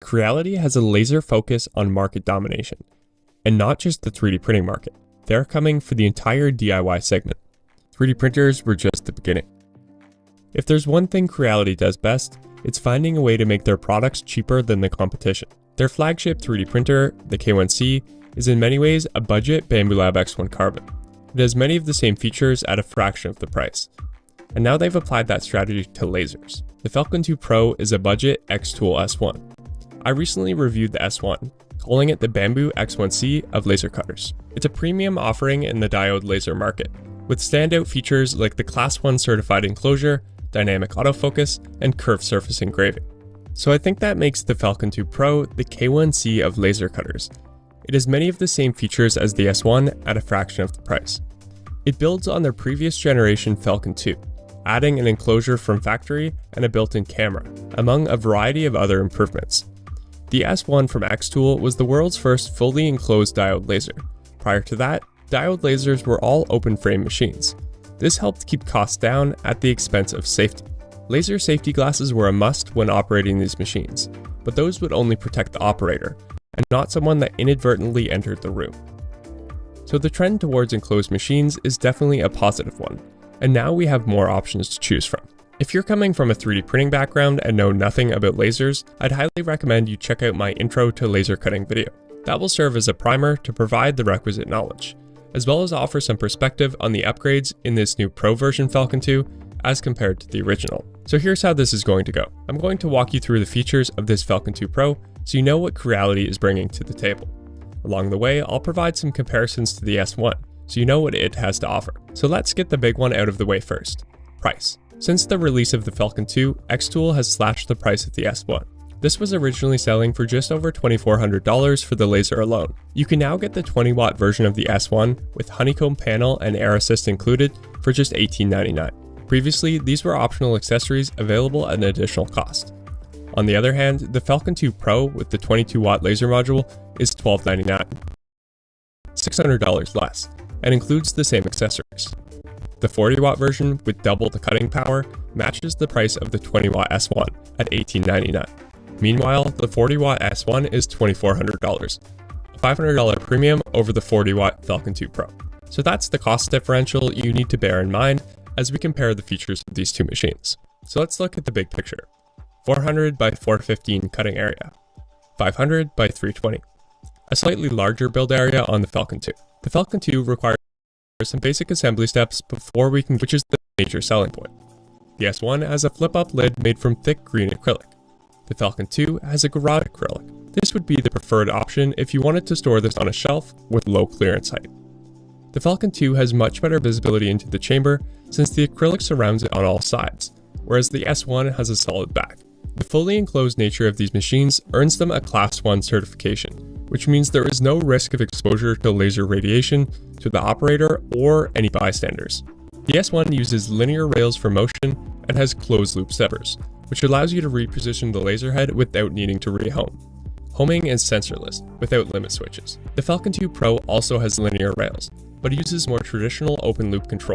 Creality has a laser focus on market domination, and not just the 3D printing market. They're coming for the entire DIY segment. 3D printers were just the beginning. If there's one thing Creality does best, it's finding a way to make their products cheaper than the competition. Their flagship 3D printer, the K1C, is in many ways a budget Bambu Lab X1 Carbon. It has many of the same features at a fraction of the price. And now they've applied that strategy to lasers. The Falcon 2 Pro is a budget Xtool S1. I recently reviewed the S1, calling it the Bambu X1C of laser cutters. It's a premium offering in the diode laser market, with standout features like the Class 1 certified enclosure, dynamic autofocus, and curved surface engraving. So I think that makes the Falcon 2 Pro the K1C of laser cutters. It has many of the same features as the S1 at a fraction of the price. It builds on their previous generation Falcon 2, adding an enclosure from factory and a built-in camera, among a variety of other improvements. The S1 from Xtool was the world's first fully enclosed diode laser. Prior to that, diode lasers were all open frame machines. This helped keep costs down at the expense of safety. Laser safety glasses were a must when operating these machines, but those would only protect the operator, and not someone that inadvertently entered the room. So the trend towards enclosed machines is definitely a positive one, and now we have more options to choose from. If you're coming from a 3D printing background and know nothing about lasers, I'd highly recommend you check out my intro to laser cutting video. That will serve as a primer to provide the requisite knowledge, as well as offer some perspective on the upgrades in this new Pro version Falcon 2 as compared to the original. So here's how this is going to go. I'm going to walk you through the features of this Falcon 2 Pro so you know what Creality is bringing to the table. Along the way, I'll provide some comparisons to the S1 so you know what it has to offer. So let's get the big one out of the way first. Price. Since the release of the Falcon 2, Xtool has slashed the price of the S1. This was originally selling for just over $2,400 for the laser alone. You can now get the 20-watt version of the S1 with honeycomb panel and air assist included for just $18.99. Previously, these were optional accessories available at an additional cost. On the other hand, the Falcon 2 Pro with the 22-watt laser module is $12.99, $600 less, and includes the same accessories. The 40-watt version with double the cutting power matches the price of the 20-watt S1 at $18.99. Meanwhile, the 40-watt S1 is $2,400, a $500 premium over the 40-watt Falcon 2 Pro. So that's the cost differential you need to bear in mind as we compare the features of these two machines. So let's look at the big picture. 400 by 415 cutting area, 500 by 320. A slightly larger build area on the Falcon 2. The Falcon 2 requires some basic assembly steps before we can, which is the major selling point. The S1 has a flip-up lid made from thick green acrylic. The Falcon 2 has a garage acrylic. This would be the preferred option if you wanted to store this on a shelf with low clearance height. The Falcon 2 has much better visibility into the chamber since the acrylic surrounds it on all sides, whereas the S1 has a solid back. The fully enclosed nature of these machines earns them a Class 1 certification, which means there is no risk of exposure to laser radiation to the operator or any bystanders. The S1 uses linear rails for motion and has closed-loop steppers, which allows you to reposition the laser head without needing to rehome. Homing is sensorless, without limit switches. The Falcon 2 Pro also has linear rails, but uses more traditional open-loop control.